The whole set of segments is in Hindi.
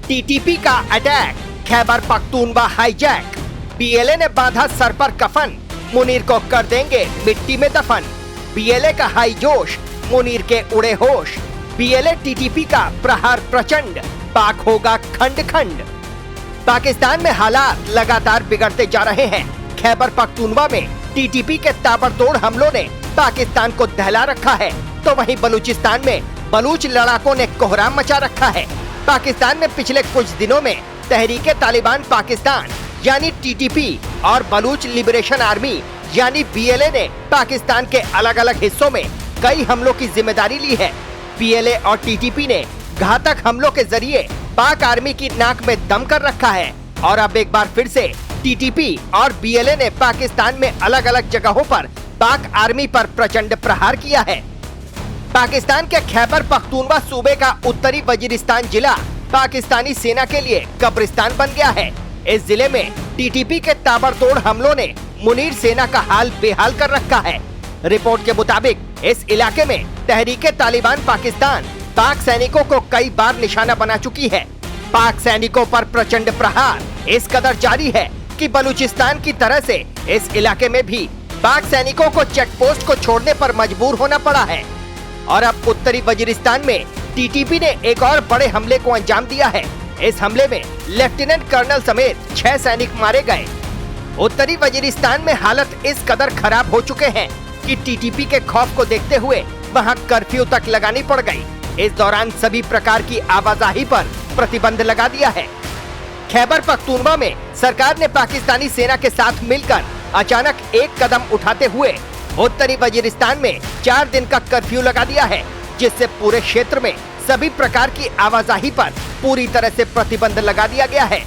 टीटीपी का attack, Khyber Pakhtunkhwa hijack, BLA ने बांधा सर पर कफन, मुनीर को कर देंगे मिट्टी में दफन। बीएलए का हाई जोश, मुनीर के उड़े होश, बीएलए टीटीपी का प्रहार प्रचंड, पाक होगा खंड खंड। पाकिस्तान में हालात लगातार बिगड़ते जा रहे हैं। खैबर पख्तूनवा में टीटीपी के ताबड़तोड़ हमलों ने पाकिस्तान को दहला रखा है, तो वहीं बलूचिस्तान में बलूच लड़ाकों ने कोहराम मचा रखा है। पाकिस्तान में पिछले कुछ दिनों में तहरीके तालिबान पाकिस्तान यानी टीटीपी और बलूच लिबरेशन आर्मी यानी बीएलए ने पाकिस्तान के अलग अलग हिस्सों में कई हमलों की जिम्मेदारी ली है। बीएलए और टीटीपी ने घातक हमलों के जरिए पाक आर्मी की नाक में दम कर रखा है और अब एक बार फिर से टीटीपी और बीएलए ने पाकिस्तान में अलग अलग जगहों पर पाक आर्मी पर प्रचंड प्रहार किया है। पाकिस्तान के खैबर पख्तूनवा सूबे का उत्तरी वजीरिस्तान जिला पाकिस्तानी सेना के लिए कब्रिस्तान बन गया है। इस जिले में टीटीपी के ताबड़तोड़ हमलों ने मुनीर सेना का हाल बेहाल कर रखा है। रिपोर्ट के मुताबिक इस इलाके में तहरीके तालिबान पाकिस्तान पाक सैनिकों को कई बार निशाना बना चुकी है। पाक सैनिकों पर प्रचंड प्रहार इस कदर जारी है कि बलूचिस्तान की तरह से इस इलाके में भी पाक सैनिकों को चेक पोस्ट को छोड़ने पर मजबूर होना पड़ा है। और अब उत्तरी वजीरिस्तान में टीटीपी ने एक और बड़े हमले को अंजाम दिया है। इस हमले में लेफ्टिनेंट कर्नल समेत 6 सैनिक मारे गए। उत्तरी वजीरिस्तान में हालत इस कदर खराब हो चुके हैं कि टीटीपी के खौफ को देखते हुए वहां कर्फ्यू तक लगानी पड़ गई। इस दौरान सभी प्रकार की आवाजाही पर प्रतिबंध लगा दिया है। खैबर पख्तूनवा में सरकार ने पाकिस्तानी सेना के साथ मिलकर अचानक एक कदम उठाते हुए उत्तरी वजीरिस्तान में 4 दिन का कर्फ्यू लगा दिया है, जिससे पूरे क्षेत्र में सभी प्रकार की आवाजाही पर पूरी तरह से प्रतिबंध लगा दिया गया है।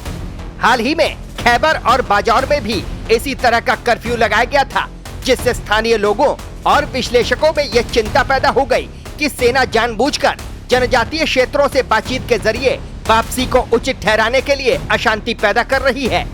हाल ही में खैबर और बाजौर में भी इसी तरह का कर्फ्यू लगाया गया था, जिससे स्थानीय लोगों और विश्लेषकों में ये चिंता पैदा हो गई कि सेना जानबूझकर जनजातीय क्षेत्रों से बातचीत के जरिए वापसी को उचित ठहराने के लिए अशांति पैदा कर रही है।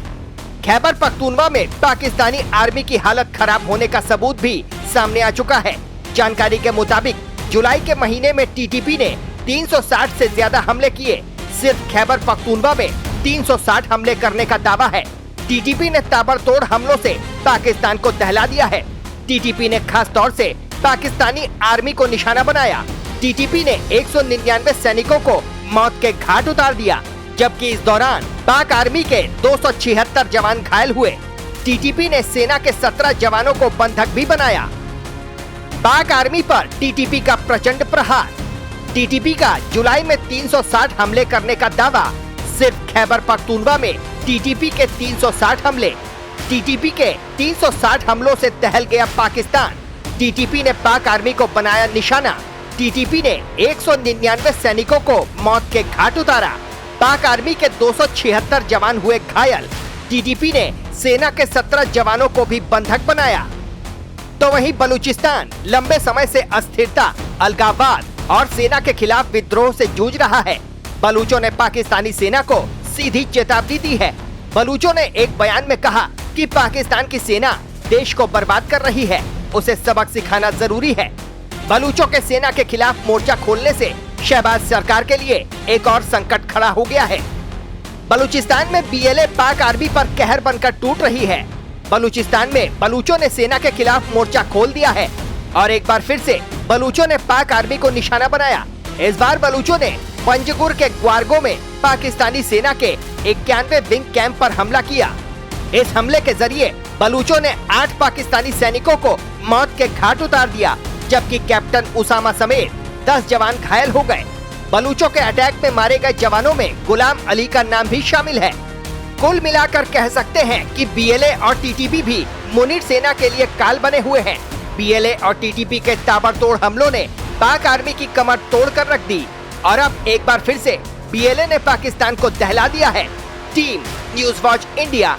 खैबर पख्तूनवा में पाकिस्तानी आर्मी की हालत खराब होने का सबूत भी सामने आ चुका है। जानकारी के मुताबिक जुलाई के महीने में टीटीपी ने 360 से ज्यादा हमले किए। सिर्फ खैबर पख्तूनवा में 360 हमले करने का दावा है। टीटीपी ने ताबड़तोड़ हमलों से पाकिस्तान को दहला दिया है। टीटीपी ने खास तौर से पाकिस्तानी आर्मी को निशाना बनाया। टीटीपी ने 199 सैनिकों को मौत के घाट उतार दिया, जबकि इस दौरान पाक आर्मी के 276 जवान घायल हुए। टीटीपी ने सेना के 17 जवानों को बंधक भी बनाया। पाक आर्मी पर टीटीपी का प्रचंड प्रहार। टीटीपी का जुलाई में 360 हमले करने का दावा। सिर्फ खैबर पख्तूनवा में टीटीपी के 360 हमले। टीटीपी के 360 हमलों से दहल गया पाकिस्तान। टीटीपी ने पाक आर्मी को बनाया निशाना। टीटीपी ने 199 सैनिकों को मौत के घाट उतारा। पाक आर्मी के 276 जवान हुए घायल। टीटीपी ने सेना के 17 जवानों को भी बंधक बनाया। तो वहीं बलूचिस्तान लंबे समय से अस्थिरता, अलगाववाद और सेना के खिलाफ विद्रोह से जूझ रहा है। बलूचों ने पाकिस्तानी सेना को सीधी चेतावनी दी है। बलूचों ने एक बयान में कहा कि पाकिस्तान की सेना देश को बर्बाद कर रही है, उसे सबक सिखाना जरूरी है। बलूचों के सेना के खिलाफ मोर्चा खोलने से शहबाज सरकार के लिए एक और संकट खड़ा हो गया है। बलूचिस्तान में बीएलए पाक आर्मी पर कहर बनकर टूट रही है। बलूचिस्तान में बलूचों ने सेना के खिलाफ मोर्चा खोल दिया है और एक बार फिर से बलूचों ने पाक आर्मी को निशाना बनाया। इस बार बलूचों ने पंजगुर के ग्वारगो में पाकिस्तानी सेना के 91 विंग कैंप पर हमला किया। इस हमले के जरिए बलूचों ने 8 पाकिस्तानी सैनिकों को मौत के घाट उतार दिया, जबकि कैप्टन उसामा समेत 10 जवान घायल हो गए। बलूचों के अटैक में मारे गए जवानों में गुलाम अली का नाम भी शामिल है। कुल मिलाकर कह सकते हैं कि बीएलए और टीटीपी भी मुनीर सेना के लिए काल बने हुए हैं। बीएलए और टीटीपी के ताबड़तोड़ हमलों ने पाक आर्मी की कमर तोड़ कर रख दी और अब एक बार फिर से बीएलए ने पाकिस्तान को दहला दिया है। Team news watch India.